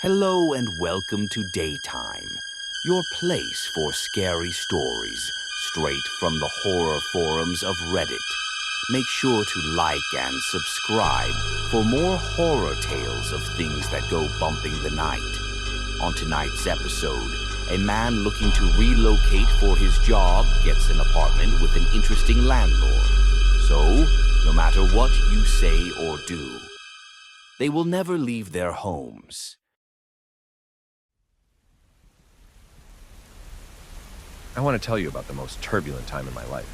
Hello and welcome to Daytime, your place for scary stories straight from the horror forums of Reddit. Make sure to like and subscribe for more horror tales of things that go bumping the night. On tonight's episode, a man looking to relocate for his job gets an apartment with an interesting landlord. So, no matter what you say or do, they will never leave their homes. I want to tell you about the most turbulent time in my life.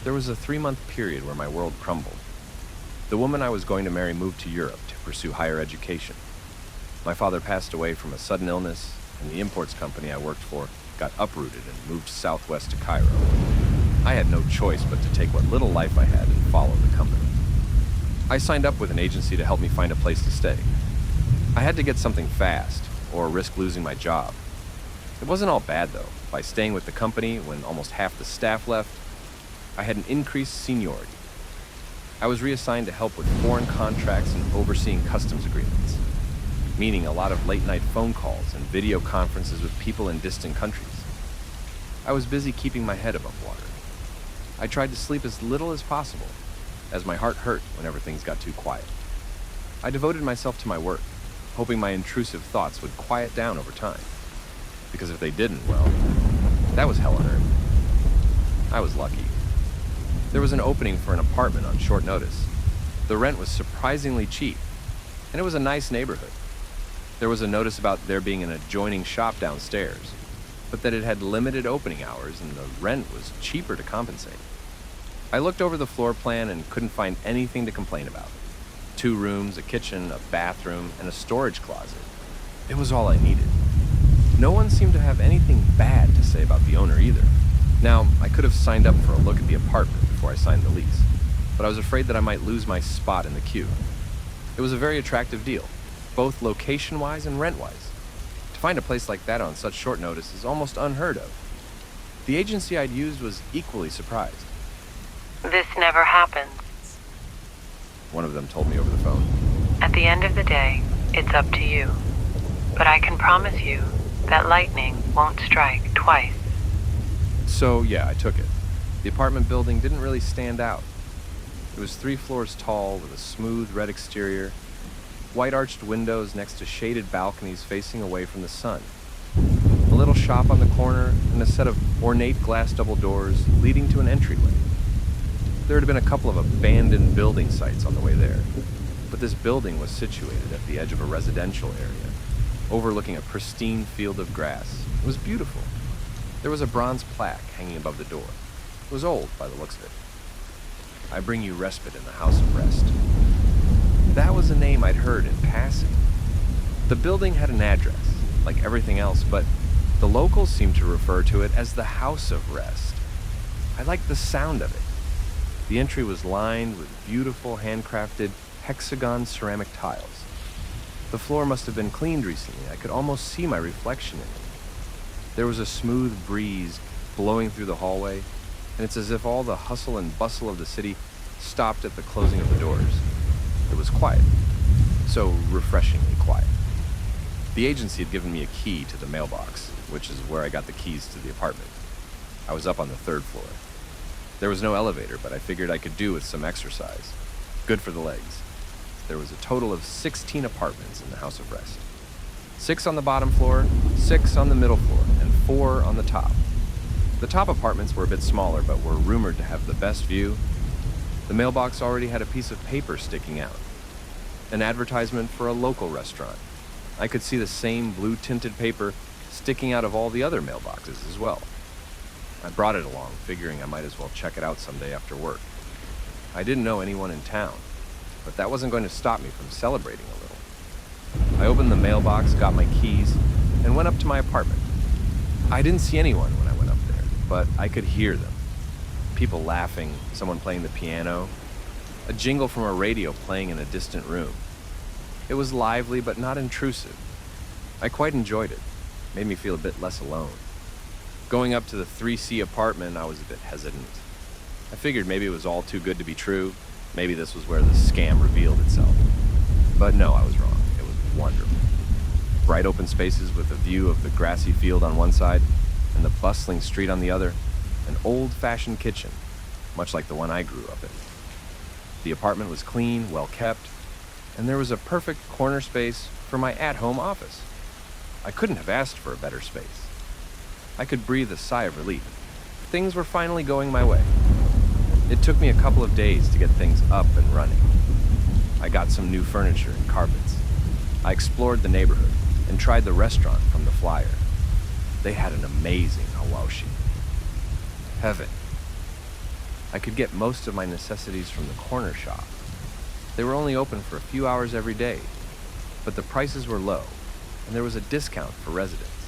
There was a 3-month period where my world crumbled. The woman I was going to marry moved to Europe to pursue higher education. My father passed away from a sudden illness, and the imports company I worked for got uprooted and moved southwest to Cairo. I had no choice but to take what little life I had and follow the company. I signed up with an agency to help me find a place to stay. I had to get something fast, or risk losing my job. It wasn't all bad, though. By staying with the company when almost half the staff left, I had an increased seniority. I was reassigned to help with foreign contracts and overseeing customs agreements, meaning a lot of late-night phone calls and video conferences with people in distant countries. I was busy keeping my head above water. I tried to sleep as little as possible, as my heart hurt whenever things got too quiet. I devoted myself to my work, hoping my intrusive thoughts would quiet down over time. Because if they didn't, well, that was hell on earth. I was lucky. There was an opening for an apartment on short notice. The rent was surprisingly cheap, and it was a nice neighborhood. There was a notice about there being an adjoining shop downstairs, but that it had limited opening hours and the rent was cheaper to compensate. I looked over the floor plan and couldn't find anything to complain about. 2 rooms, a kitchen, a bathroom, and a storage closet. It was all I needed. No one seemed to have anything bad to say about the owner either. Now, I could have signed up for a look at the apartment before I signed the lease, but I was afraid that I might lose my spot in the queue. It was a very attractive deal, both location-wise and rent-wise. To find a place like that on such short notice is almost unheard of. The agency I'd used was equally surprised. This never happens. One of them told me over the phone. At the end of the day, it's up to you. But I can promise you that lightning won't strike twice. So, yeah, I took it. The apartment building didn't really stand out. It was 3 floors tall with a smooth red exterior, white arched windows next to shaded balconies facing away from the sun, a little shop on the corner, and a set of ornate glass double doors leading to an entryway. There had been a couple of abandoned building sites on the way there, but this building was situated at the edge of a residential area, overlooking a pristine field of grass. It was beautiful. There was a bronze plaque hanging above the door. It was old by the looks of it. I bring you respite in the house of rest. That was a name I'd heard in passing. The building had an address, like everything else, but the locals seemed to refer to it as the house of rest. I liked the sound of it. The entry was lined with beautiful handcrafted hexagon ceramic tiles. The floor must have been cleaned recently. I could almost see my reflection in it. There was a smooth breeze blowing through the hallway, and it's as if all the hustle and bustle of the city stopped at the closing of the doors. It was quiet, so refreshingly quiet. The agency had given me a key to the mailbox, which is where I got the keys to the apartment. I was up on the 3rd floor. There was no elevator, but I figured I could do with some exercise. Good for the legs. There was a total of 16 apartments in the house of rest. 6 on the bottom floor, 6 on the middle floor, and 4 on the top. The top apartments were a bit smaller, but were rumored to have the best view. The mailbox already had a piece of paper sticking out, an advertisement for a local restaurant. I could see the same blue-tinted paper sticking out of all the other mailboxes as well. I brought it along, figuring I might as well check it out someday after work. I didn't know anyone in town, but that wasn't going to stop me from celebrating a little. I opened the mailbox, got my keys, and went up to my apartment. I didn't see anyone when I went up there, but I could hear them. People laughing, someone playing the piano, a jingle from a radio playing in a distant room. It was lively but not intrusive. I quite enjoyed it. Made me feel a bit less alone. Going up to the 3C apartment, I was a bit hesitant. I figured maybe it was all too good to be true. Maybe this was where the scam revealed itself. But no, I was wrong. It was wonderful. bright open spaces with a view of the grassy field on one side and the bustling street on the other, an old-fashioned kitchen, much like the one I grew up in. The apartment was clean, well kept, and there was a perfect corner space for my at-home office. I couldn't have asked for a better space. I could breathe a sigh of relief. Things were finally going my way. It took me a couple of days to get things up and running. I got some new furniture and carpets. I explored the neighborhood and tried the restaurant from the flyer. They had an amazing hawashi. Heaven. I could get most of my necessities from the corner shop. They were only open for a few hours every day, but the prices were low, and there was a discount for residents.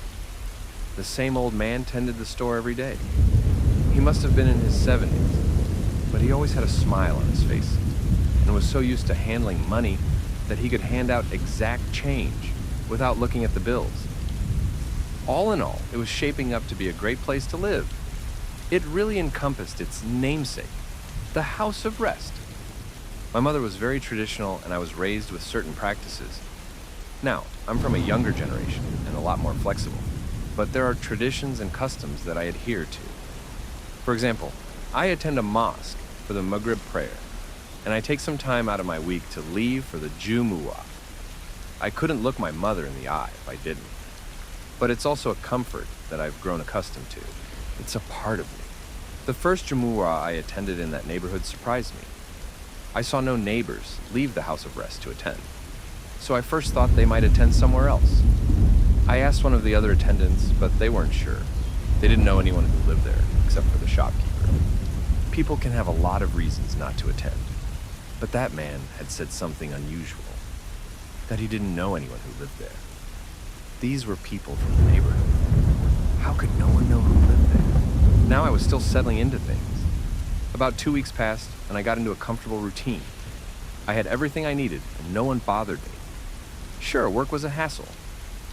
The same old man tended the store every day. He must have been in his 70s, but he always had a smile on his face and was so used to handling money that he could hand out exact change without looking at the bills. All in all, it was shaping up to be a great place to live. It really encompassed its namesake, the House of Rest. My mother was very traditional, and I was raised with certain practices. Now, I'm from a younger generation and a lot more flexible, but there are traditions and customs that I adhere to. For example, I attend a mosque for the Maghrib prayer, and I take some time out of my week to leave for the Jumu'ah. I couldn't look my mother in the eye if I didn't. But it's also a comfort that I've grown accustomed to. It's a part of me. The first Jumu'ah I attended in that neighborhood surprised me. I saw no neighbors leave the House of Rest to attend, so I first thought they might attend somewhere else. I asked one of the other attendants, but they weren't sure. They didn't know anyone who lived there, except for the shopkeeper. People can have a lot of reasons not to attend, but that man had said something unusual, that he didn't know anyone who lived there. These were people from the neighborhood. How could no one know who lived there? Now I was still settling into things. About 2 weeks passed, and I got into a comfortable routine. I had everything I needed, and no one bothered me. Sure, work was a hassle,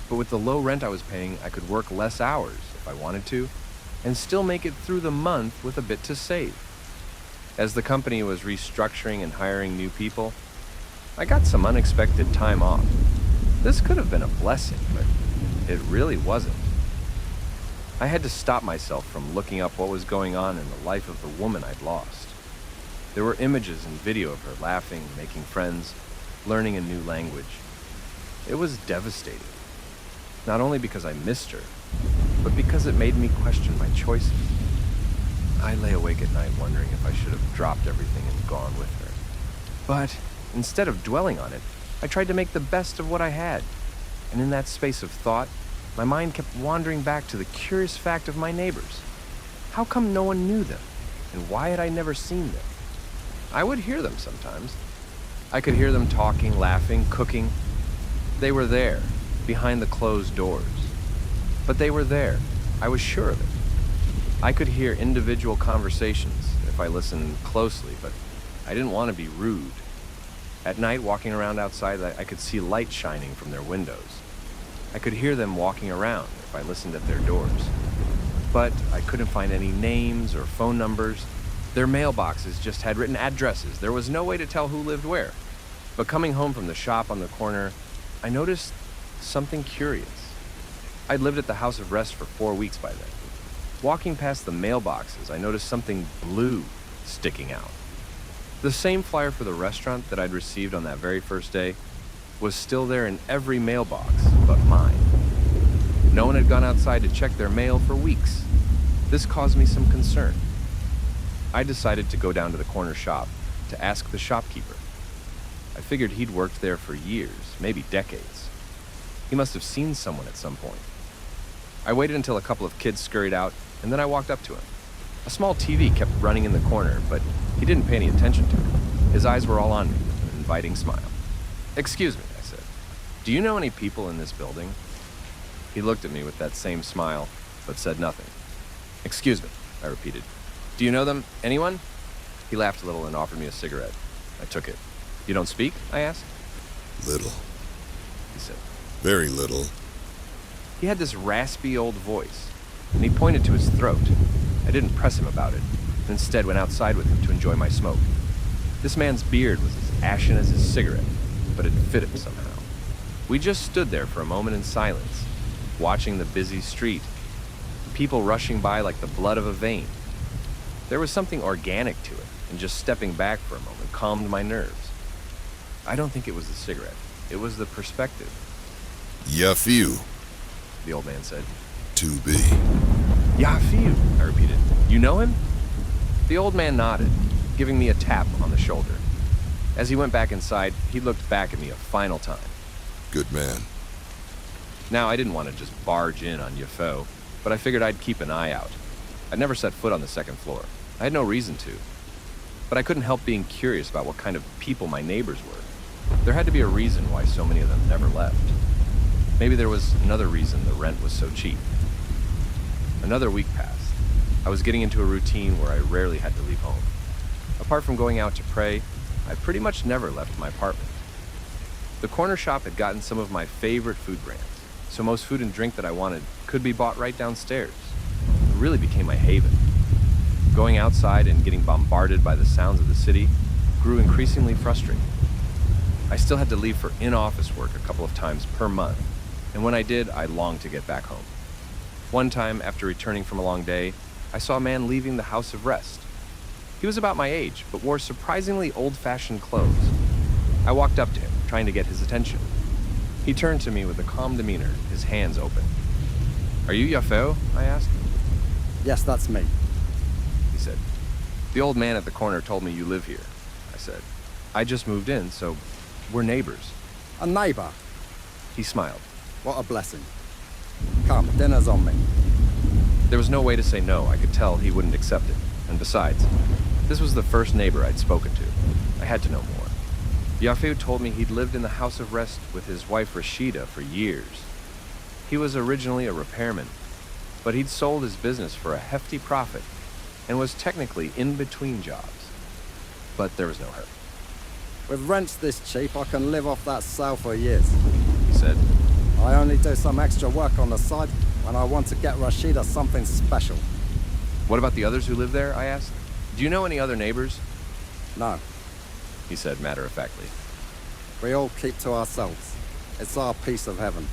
but with the low rent I was paying, I could work less hours if I wanted to, and still make it through the month with a bit to save. As the company was restructuring and hiring new people, I got some unexpected time off. This could have been a blessing, but it really wasn't. I had to stop myself from looking up what was going on in the life of the woman I'd lost. There were images and video of her laughing, making friends, learning a new language. It was devastating. Not only because I missed her, but because it made me question my choices. I lay awake at night wondering if I should have dropped everything and gone with her. But instead of dwelling on it, I tried to make the best of what I had. And in that space of thought, my mind kept wandering back to the curious fact of my neighbors. How come no one knew them? And why had I never seen them? I would hear them sometimes. I could hear them talking, laughing, cooking. They were there, behind the closed doors. But they were there. I was sure of it. I could hear individual conversations if I listened closely, but I didn't want to be rude. At night, walking around outside, I could see light shining from their windows. I could hear them walking around if I listened at their doors. But I couldn't find any names or phone numbers. Their mailboxes just had written addresses. There was no way to tell who lived where. But coming home from the shop on the corner, I noticed something curious. I'd lived at the House of Rest for 4 weeks by then. Walking past the mailboxes, I noticed something blue sticking out. The same flyer for the restaurant that I'd received on that very first day was still there in every mailbox but mine. No one had gone outside to check their mail for weeks. This caused me some concern. I decided to go down to the corner shop to ask the shopkeeper. I figured he'd worked there for years, maybe decades. He must have seen someone at some point. I waited until a couple of kids scurried out, and then I walked up to him. A small TV kept running in the corner, but he didn't pay any attention to it. His eyes were all on me with an inviting smile. "Excuse me," I said. "Do you know any people in this building?" He looked at me with that same smile, but said nothing. "Excuse me," I repeated. "Do you know them? Anyone?" He laughed a little and offered me a cigarette. I took it. "You don't speak?" I asked. Little. He said. Very little. He had this raspy old voice, and he pointed to his throat. I didn't press him about it, and instead went outside with him to enjoy my smoke. This man's beard was as ashen as his cigarette, but it fit him somehow. We just stood there for a moment in silence, watching the busy street, people rushing by like the blood of a vein. There was something organic to it, and just stepping back for a moment calmed my nerves. I don't think it was the cigarette. It was the perspective, Yafiu. the old man said. To be. Yafiu, I repeated. You know him? The old man nodded, giving me a tap on the shoulder. As he went back inside, he looked back at me a final time. Good man. Now, I didn't want to just barge in on Yafo, but I figured I'd keep an eye out. I'd never set foot on the second floor. I had no reason to. But I couldn't help being curious about what kind of people my neighbors were. There had to be a reason why so many of them never left. Maybe there was another reason the rent was so cheap. Another week passed. I was getting into a routine where I rarely had to leave home. Apart from going out to pray, I pretty much never left my apartment. The corner shop had gotten some of my favorite food brands, so most food and drink that I wanted could be bought right downstairs. It really became my haven. Going outside and getting bombarded by the sounds of the city grew increasingly frustrating. I still had to leave for in-office work a couple of times per month, and when I did, I longed to get back home. One time, after returning from a long day, I saw a man leaving the house of rest. He was about my age, but wore surprisingly old-fashioned clothes. I walked up to him, trying to get his attention. He turned to me with a calm demeanor, his hands open. "Are you Yafo?" I asked. Yes, that's me. He said. "The old man at the corner told me you live here," I said. "I just moved in, so we're neighbors." A neighbor. He smiled. What a blessing. Come, dinner's on me. There was no way to say no. I could tell he wouldn't accept it. And besides, this was the first neighbor I'd spoken to. I had to know more. Yafo told me he'd lived in the house of rest with his wife Rashida for years. He was originally a repairman, but he'd sold his business for a hefty profit and was technically in between jobs. But there was no hurry. With rents this cheap, I can live off that sale for years. He said. I only do some extra work on the side when I want to get Rashida something special. "What about the others who live there?" I asked. "Do you know any other neighbors?" No, He said matter-of-factly. we all keep to ourselves. It's our piece of heaven.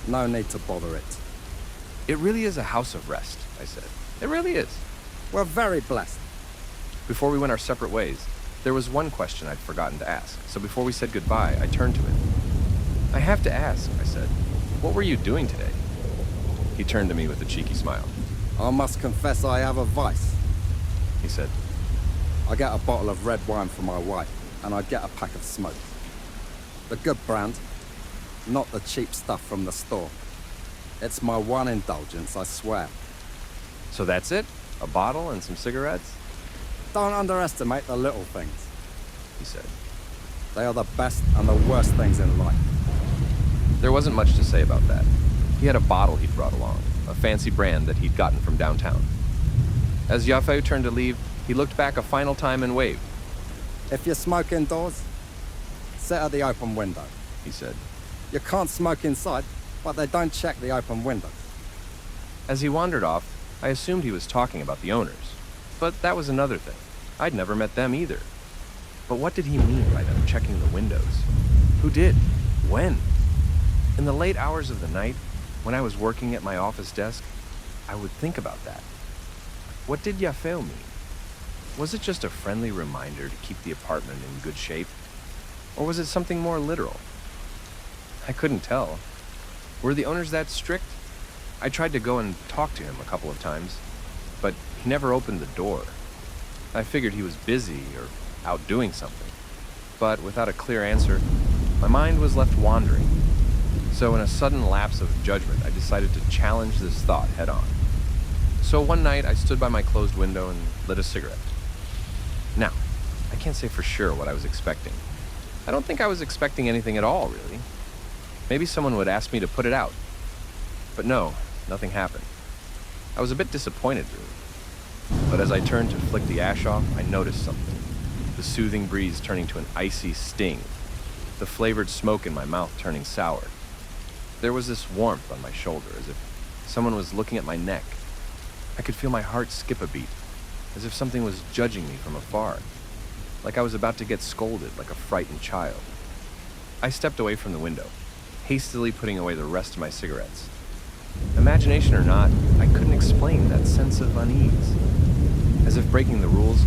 No need to bother it. "It really is a house of rest," I said. "It really is." We're very blessed. Before we went our separate ways, there was one question I'd forgotten to ask, so before we said goodbye, I turned to him. "I have to ask," I said, "what were you doing today?" He turned to me with a cheeky smile. I must confess I have a vice. He said. I get a bottle of red wine for my wife, and I get a pack of smokes. The good brand, not the cheap stuff from the store. It's my one indulgence, I swear. "So that's it? A bottle and some cigarettes?" Don't underestimate the little things. He said. They are the best and the worst things in life. There wasn't much to say about that. He had a bottle he'd brought along, a fancy brand that he'd gotten from downtown. As Yafo turned to leave, he looked back a final time and waved. If you smoke indoors, sit at the open window. He said. You can't smoke inside, but they don't check the open windows. As he wandered off, I assumed he was talking about the owners. But that was another thing. I'd never met them either. But what did he mean by them checking the windows? Who did? When? In the late hours of the night, when I was working at my office desk, I would think about that. What did Yafo mean? Was it just a friendly reminder to keep the apartment in good shape? Or was it something more literal? I couldn't tell. Were the owners that strict? I tried to go and talk to him a couple of times, but he never opened the door. I figured he was busy or out doing something. But without a clear answer, my mind was left wandering. So in a sudden lapse of judgment, I decided to challenge this thought head on. So one night, I stood by my closed window and lit a cigarette. Now, I can't say for sure what I was expecting. I don't think I was expecting anything at all, really. Maybe someone would ask me to put it out. But no, nothing happened. I was a bit disappointed, really. But as I turned to flick the ash off, I noticed something. The soothing breeze turning to an icy sting. The flavored smoke in my mouth turning sour. There was this warmth on my shoulder, as if someone was looking at my neck. I could feel my heart skip a beat, as if something was judging me from afar. Like I was about to get scolded like a frightened child. I stepped away from the window, hastily putting away the rest of my cigarettes. Imagination or not, I couldn't explain that sense of unease. As if breaking the rules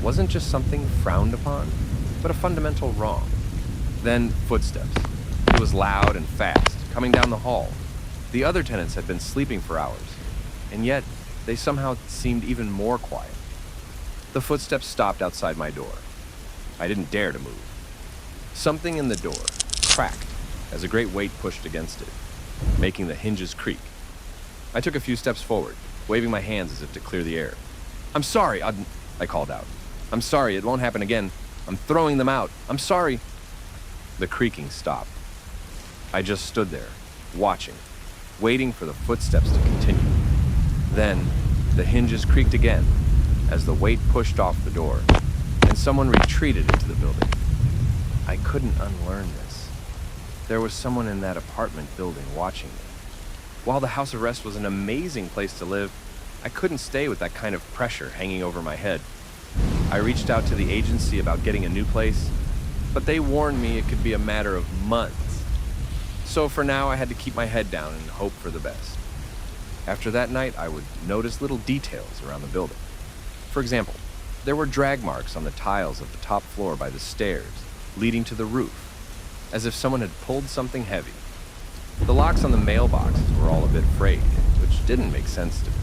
wasn't just something frowned upon, but a fundamental wrong. Then footsteps. It was loud and fast, coming down the hall. The other tenants had been sleeping for hours, and yet they somehow seemed even more quiet. The footsteps stopped outside my door. I didn't dare to move. Something in the door cracked as a great weight pushed against it, making the hinges creak. I took a few steps forward, waving my hands as if to clear the air. "I'm sorry," I called out. "I'm sorry, it won't happen again. I'm throwing them out. I'm sorry." The creaking stopped. I just stood there, watching, waiting for the footsteps to continue. Then, the hinges creaked again as the weight pushed off the door, and someone retreated into the building. I couldn't unlearn this. There was someone in that apartment building watching me. While the house arrest was an amazing place to live, I couldn't stay with that kind of pressure hanging over my head. I reached out to the agency about getting a new place, but they warned me it could be a matter of months. So for now, I had to keep my head down and hope for the best. After that night, I would notice little details around the building. For example, there were drag marks on the tiles of the top floor by the stairs leading to the roof, as if someone had pulled something heavy. The locks on the mailboxes were all a bit frayed, which didn't make sense to me.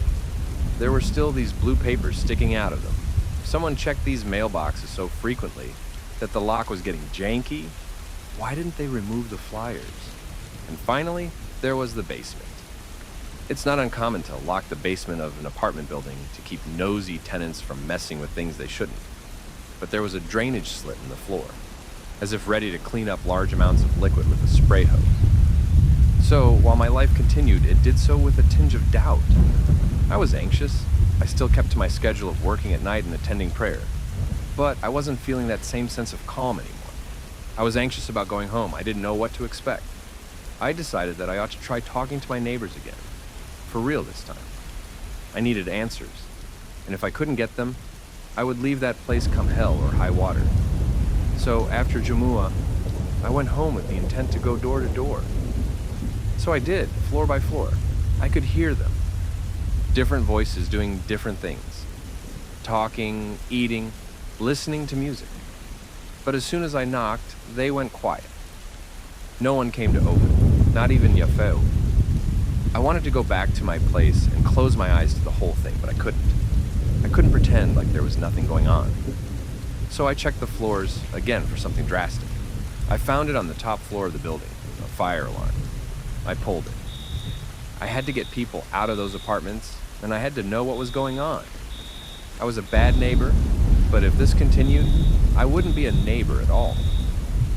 There were still these blue papers sticking out of them. Someone checked these mailboxes so frequently that the lock was getting janky. Why didn't they remove the flyers? And finally, there was the basement. It's not uncommon to lock the basement of an apartment building to keep nosy tenants from messing with things they shouldn't. But there was a drainage slit in the floor, as if ready to clean up large amounts of liquid with a spray hose. So, while my life continued, it did so with a tinge of doubt. I was anxious. I still kept to my schedule of working at night and attending prayer. But I wasn't feeling that same sense of calm anymore. I was anxious about going home. I didn't know what to expect. I decided that I ought to try talking to my neighbors again. For real this time. I needed answers. And if I couldn't get them, I would leave that place come hell or high water. So after Jumu'ah, I went home with the intent to go door to door. So I did, floor by floor. I could hear them. Different voices doing different things. Talking, eating, listening to music. But as soon as I knocked, they went quiet. No one came to open, not even Yafeu. I wanted to go back to my place and close my eyes to the whole thing, but I couldn't. I couldn't pretend like there was nothing going on. So I checked the floors again for something drastic. I found it on the top floor of the building, a fire alarm. I pulled it. I had to get people out of those apartments, and I had to know what was going on. I was a bad neighbor, but if this continued, I wouldn't be a neighbor at all.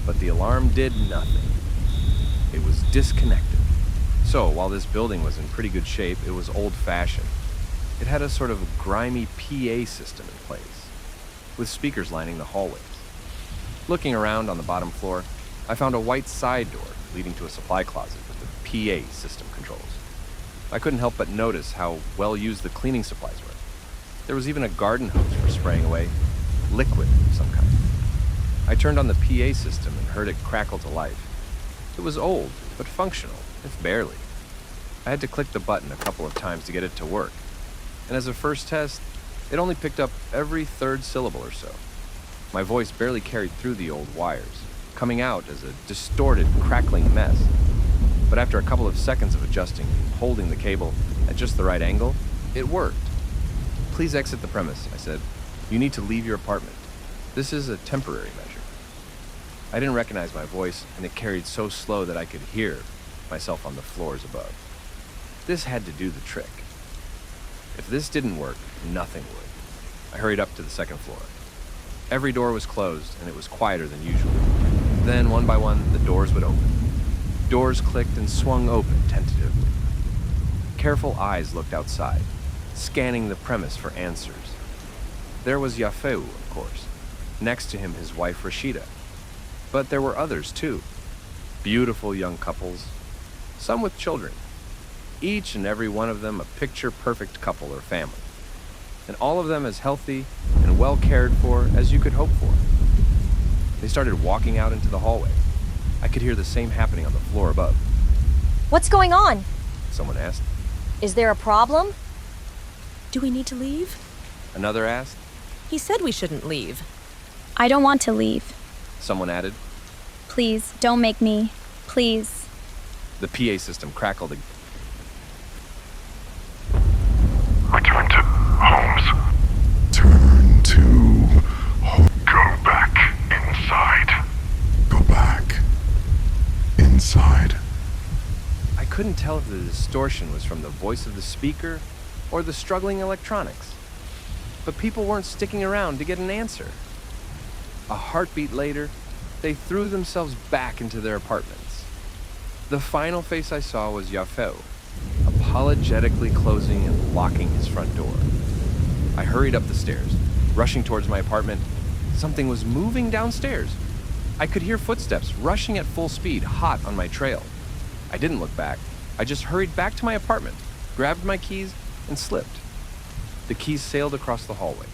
But the alarm did nothing. It was disconnected. So, while this building was in pretty good shape, it was old-fashioned. It had a sort of grimy PA system in place, with speakers lining the hallways. Looking around on the bottom floor, I found a white side door leading to a supply closet with the PA system controls. I couldn't help but notice how well used the cleaning supplies were. There was even a garden hose for spraying away liquid of some kind. I turned on the PA system and heard it crackle to life. It was old, but functional, if barely. I had to click the button a couple of times to get it to work. And as a first test, it only picked up every third syllable or so. My voice barely carried through the old wires, coming out as a distorted, crackling mess. But after a couple of seconds of adjusting and holding the cable at just the right angle, it worked. "Please exit the premise," I said. "You need to leave your apartment. This is a temporary measure." I didn't recognize my voice, and it carried so slow that I could hear myself on the floors above. This had to do the trick. If this didn't work, nothing would. I hurried up to the second floor. Every door was closed, and it was quieter than usual. Then, one by one, the doors would open. Doors clicked and swung open tentatively. Careful eyes looked outside, scanning the premise for answers. There was Yafeu, of course. Next to him, his wife Rashida. But there were others, too. Beautiful young couples, some with children. Each and every one of them a picture-perfect couple or family. And all of them as healthy and well cared for as you could hope for. They started walking out into the hallway. I could hear the same happening on the floor above. What's going on? Someone asked. Is there a problem? Do we need to leave? Another asked. He said we shouldn't leave. I don't want to leave. Someone added. Please, don't make me. Please. The PA system crackled. Return to Holmes. Turn to home. Go back inside. Go back. Inside. I couldn't tell if the distortion was from the voice of the speaker or the struggling electronics. But people weren't sticking around to get an answer. A heartbeat later, they threw themselves back into their apartments. The final face I saw was Yafo, apologetically closing and locking his front door. I hurried up the stairs, rushing towards my apartment. Something was moving downstairs. I could hear footsteps rushing at full speed, hot on my trail. I didn't look back. I just hurried back to my apartment, grabbed my keys, and slipped. The keys sailed across the hallway,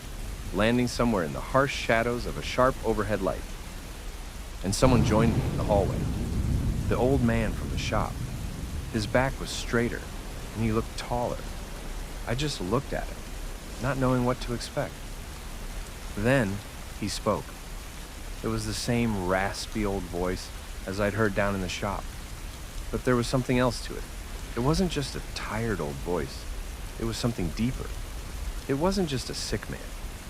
landing somewhere in the harsh shadows of a sharp overhead light. And someone joined me in the hallway. The old man from the shop. His back was straighter, and he looked taller. I just looked at him, not knowing what to expect. Then he spoke. It was the same raspy old voice as I'd heard down in the shop. But there was something else to it. It wasn't just a tired old voice. It was something deeper. It wasn't just a sick man.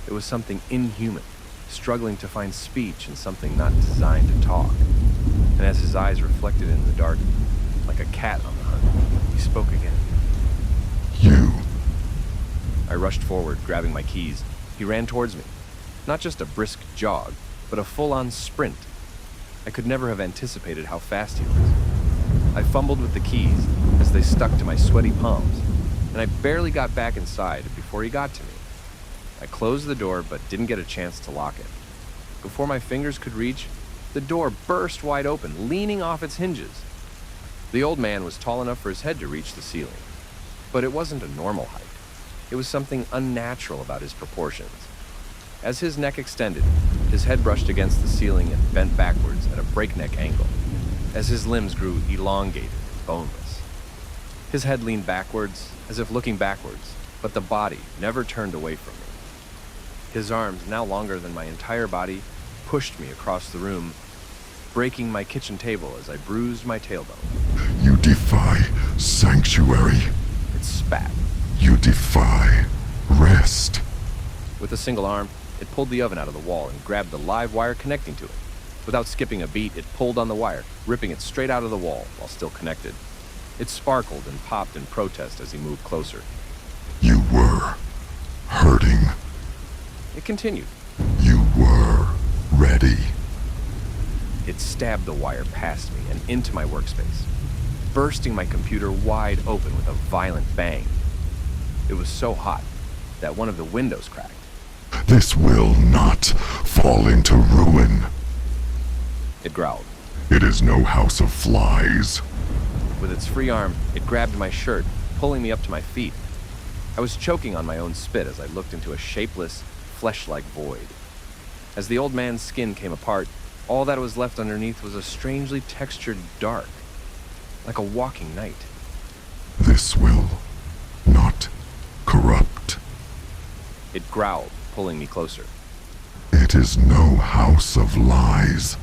It was something inhuman, struggling to find speech in something not designed to talk. And as his eyes reflected in the dark, like a cat on the hunt, he spoke again. You. I rushed forward, grabbing my keys. He ran towards me. Not just a brisk jog, but a full-on sprint. I could never have anticipated how fast he was. I fumbled with the keys as they stuck to my sweaty palms, and I barely got back inside before he got to me. I closed the door but didn't get a chance to lock it. Before my fingers could reach, the door burst wide open, leaning off its hinges. The old man was tall enough for his head to reach the ceiling, but it wasn't a normal height. It was something unnatural about his proportions. As his neck extended, his head brushed against the ceiling and bent backwards at a breakneck angle, as his limbs grew elongated and boneless. His head leaned backwards, as if looking backwards, but the body never turned away from me. His arms, now longer than my entire body, pushed me across the room, breaking my kitchen table as I bruised my tailbone. You defy sanctuary. It spat. You defy rest. With a single arm, it pulled the oven out of the wall and grabbed the live wire connecting to it. Without skipping a beat, it pulled on the wire, ripping it straight out of the wall while still connected. It sparkled and popped in protest as he moved closer. You were hurting. It continued. You were ready. It stabbed the wire past me and into my workspace, bursting my computer wide open with a violent bang. It was so hot that one of the windows cracked. This will not fall into ruin. It growled. It is no house of flies. With its free arm, it grabbed my shirt, pulling me up to my feet. I was choking on my own spit as I looked into a shapeless, flesh-like void. As the old man's skin came apart, all that was left underneath was a strangely textured dark, like a walking night. This will not corrupt. It growled, pulling me closer. It is no house of lies.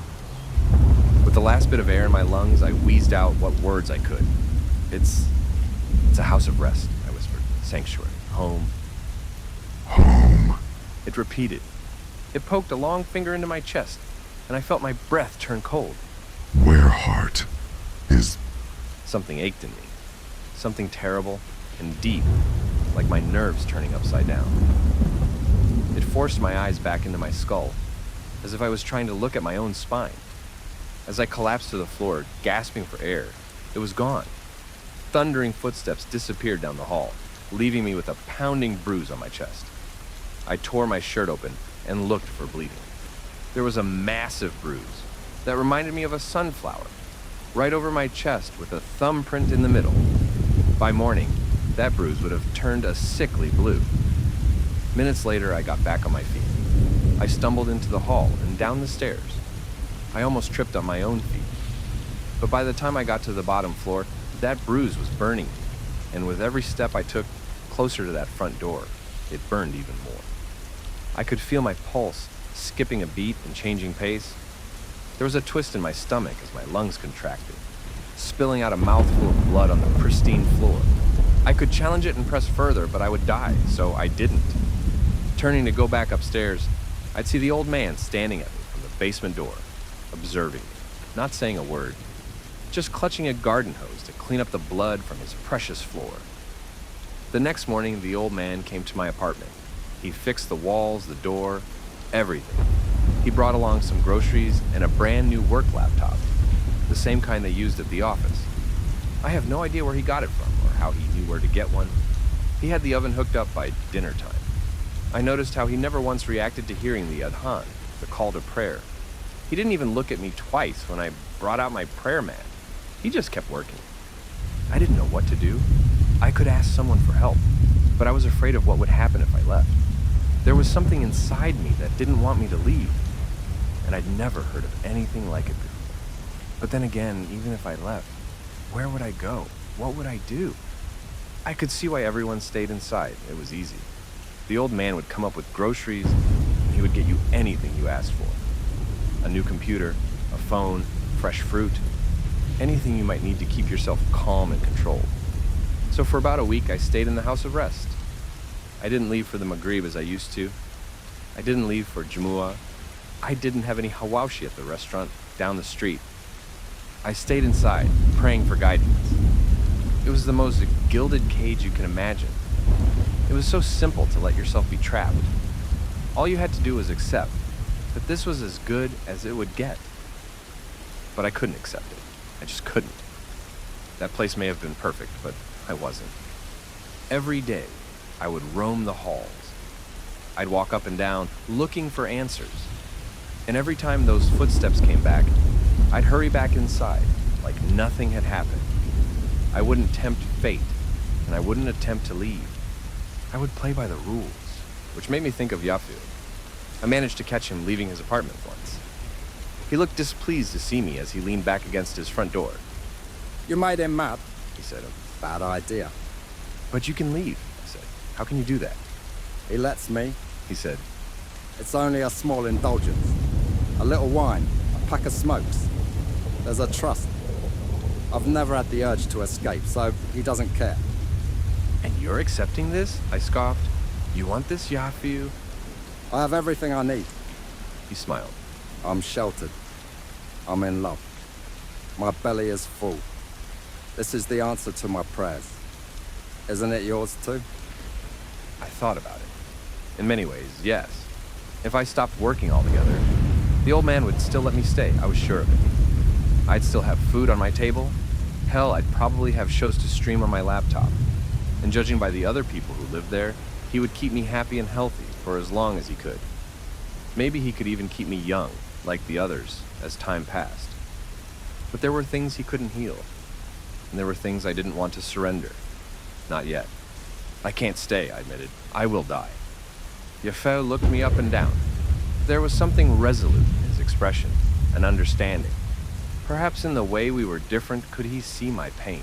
With the last bit of air in my lungs, I wheezed out what words I could. It's a house of rest, I whispered. Sanctuary. Home. Home. It repeated. It poked a long finger into my chest, and I felt my breath turn cold. Where heart is... Something ached in me. Something terrible and deep, like my nerves turning upside down. It forced my eyes back into my skull, as if I was trying to look at my own spine. As I collapsed to the floor, gasping for air, it was gone. Thundering footsteps disappeared down the hall, leaving me with a pounding bruise on my chest. I tore my shirt open and looked for bleeding. There was a massive bruise that reminded me of a sunflower, right over my chest with a thumbprint in the middle. By morning, that bruise would have turned a sickly blue. Minutes later, I got back on my feet. I stumbled into the hall and down the stairs. I almost tripped on my own feet. But by the time I got to the bottom floor, That bruise was burning me, and with every step I took closer to that front door, it burned even more. I could feel my pulse skipping a beat and changing pace. There was a twist in my stomach as my lungs contracted, spilling out a mouthful of blood on the pristine floor. I could challenge it and press further, but I would die, so I didn't. Turning to go back upstairs, I'd see the old man standing at me from the basement door, observing me, not saying a word, just clutching a garden hose to clean up the blood from his precious floor. The next morning, the old man came to my apartment. He fixed the walls, the door, everything. He brought along some groceries and a brand new work laptop, the same kind they used at the office. I have no idea where he got it from or how he knew where to get one. He had the oven hooked up by dinner time. I noticed how he never once reacted to hearing the adhan, the call to prayer. He didn't even look at me twice when I brought out my prayer mat. He just kept working. I didn't know what to do. I could ask someone for help, but I was afraid of what would happen if I left. There was something inside me that didn't want me to leave, and I'd never heard of anything like it before. But then again, even if I left, where would I go? What would I do? I could see why everyone stayed inside. It was easy. The old man would come up with groceries, and he would get you anything you asked for. A new computer, a phone, fresh fruit, anything you might need to keep yourself calm and controlled. So for about a week, I stayed in the house of rest. I didn't leave for the Maghrib as I used to. I didn't leave for Jumu'ah. I didn't have any hawashi at the restaurant down the street. I stayed inside, praying for guidance. It was the most gilded cage you can imagine. It was so simple to let yourself be trapped. All you had to do was accept that this was as good as it would get. But I couldn't accept it. I just couldn't. That place may have been perfect, but I wasn't. Every day, I would roam the halls. I'd walk up and down, looking for answers. And every time those footsteps came back, I'd hurry back inside, like nothing had happened. I wouldn't tempt fate, and I wouldn't attempt to leave. I would play by the rules, which made me think of Yafu. I managed to catch him leaving his apartment once. He looked displeased to see me as he leaned back against his front door. You made him mad, He said, bad idea. "But you can leave," I said. "How can you do that?" He lets me. He said, It's only a small indulgence. A little wine, a pack of smokes. There's a trust. I've never had the urge to escape, so he doesn't care. "And you're accepting this?" I scoffed. "You want this, Yafu?" I have everything I need. He smiled. I'm sheltered. I'm in love. My belly is full. This is the answer to my prayers. Isn't it yours too? I thought about it. In many ways, yes. If I stopped working altogether, the old man would still let me stay. I was sure of it. I'd still have food on my table. Hell, I'd probably have shows to stream on my laptop. And judging by the other people who lived there, he would keep me happy and healthy for as long as he could. Maybe he could even keep me young, like the others, as time passed. But there were things he couldn't heal. And there were things I didn't want to surrender. Not yet. "I can't stay," I admitted. "I will die." Yafel looked me up and down. There was something resolute in his expression, an understanding. Perhaps in the way we were different, could he see my pain?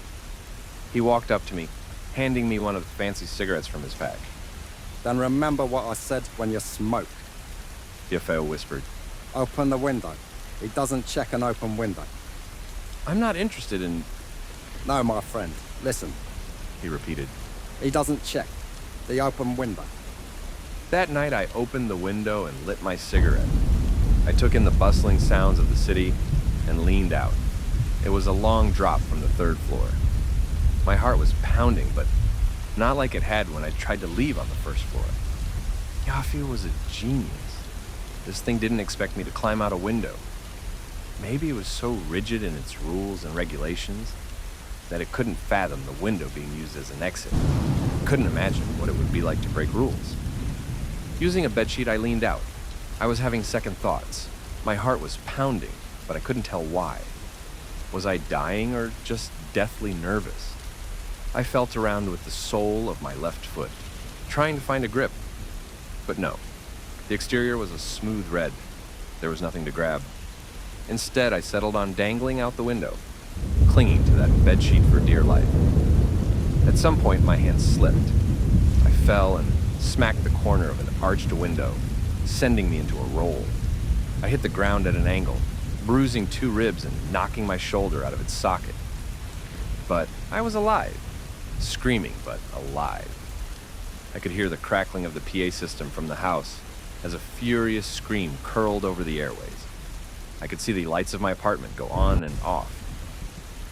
He walked up to me, handing me one of the fancy cigarettes from his pack. Then remember what I said when you smoke. Yafel whispered. Open the window. He doesn't check an open window. "I'm not interested in..." No, my friend. Listen. he repeated. He doesn't check the open window. That night I opened the window and lit my cigarette. I took in the bustling sounds of the city and leaned out. It was a long drop from the third floor. My heart was pounding, but not like it had when I tried to leave on the first floor. Yafu was a genius. This thing didn't expect me to climb out a window. Maybe it was so rigid in its rules and regulations that it couldn't fathom the window being used as an exit. Couldn't imagine what it would be like to break rules. Using a bedsheet, I leaned out. I was having second thoughts. My heart was pounding, but I couldn't tell why. Was I dying or just deathly nervous? I felt around with the sole of my left foot, trying to find a grip. But no. The exterior was a smooth red. There was nothing to grab. Instead, I settled on dangling out the window. clinging to that bedsheet for dear life. At some point, my hand slipped. I fell and smacked the corner of an arched window, sending me into a roll. I hit the ground at an angle, bruising 2 ribs and knocking my shoulder out of its socket. But I was alive, screaming but alive. I could hear the crackling of the PA system from the house as a furious scream curled over the airways. I could see the lights of my apartment go on and off.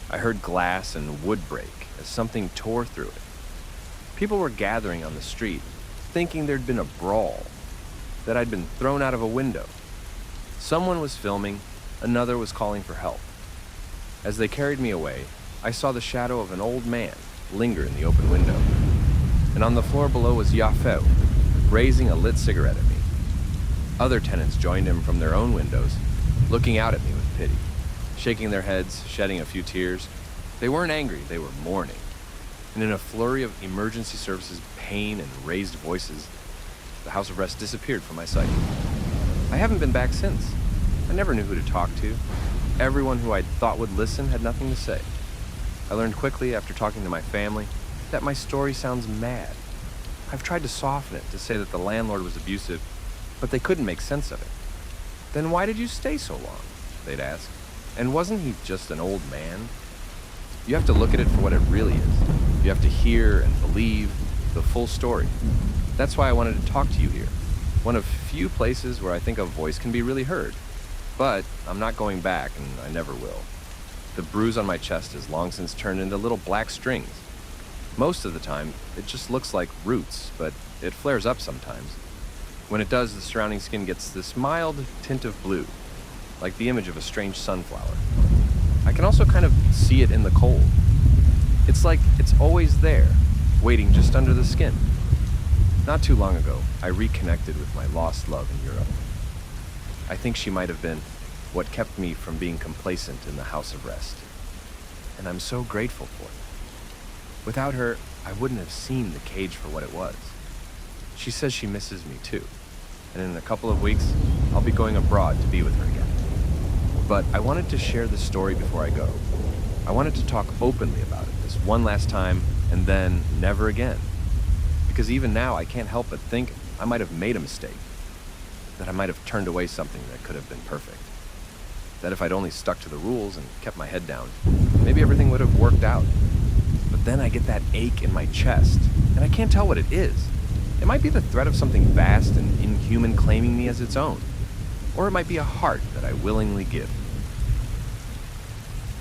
I heard glass and wood break as something tore through it. People were gathering on the street, thinking there'd been a brawl, that I'd been thrown out of a window. Someone was filming, another was calling for help. As they carried me away, I saw the shadow of an old man linger in the open window. And on the floor below was Yafeo, raising a lit cigarette at me. Other tenants joined him from their own windows, looking out at me with pity, shaking their heads, shedding a few tears. They weren't angry, they were mourning. And in a flurry of emergency services pain and raised voices, the house of rest disappeared from my sight. I haven't been back since. I never knew who to talk to. Everyone who I thought would listen had nothing to say. I learned quickly after talking to my family that my story sounds mad. I've tried to soften it to say that the landlord was abusive, but they couldn't make sense of it. Then why did you stay so long? They'd ask. And wasn't he just an old man? You have to look at it for what it really is. You have to hear and believe the full story. That's why I wanted to talk to you here. One of few places where I think a voice can be really heard. But I'm not going back, and I never will. The bruise on my chest has long since turned into little black strings. Most of the time, it just looks like roots, but it flares up sometimes. When it does, the surrounding skin gets this mild tint of blue, like the image of a strange sunflower. I can also kind of see it in the cold. It's like it's always there, waiting just under the skin. Not too long ago, I reconnected with my lost love in Europe. I think she might have been what kept me from being complacent in the house of rest. And I'm so grateful for it. Without her, I wouldn't have seen the cage for what it was. She says she misses me too. And in a couple of weeks, I'll be going abroad to be with her again. But I wanted to share this story before I go. I wanted to talk openly about it this one last time, and then never again. Because even now, I can't help but think I might have made a mistake. That I might have turned away something that could have been perfect. That if I'd only stuck to the rules and kept my head down, maybe everything would have worked out. But then I get that ache in my chest, and I can't tell what it is. It might be the threat of something vast and inhuman claiming me as its own. Or it might be a heart that I willingly give.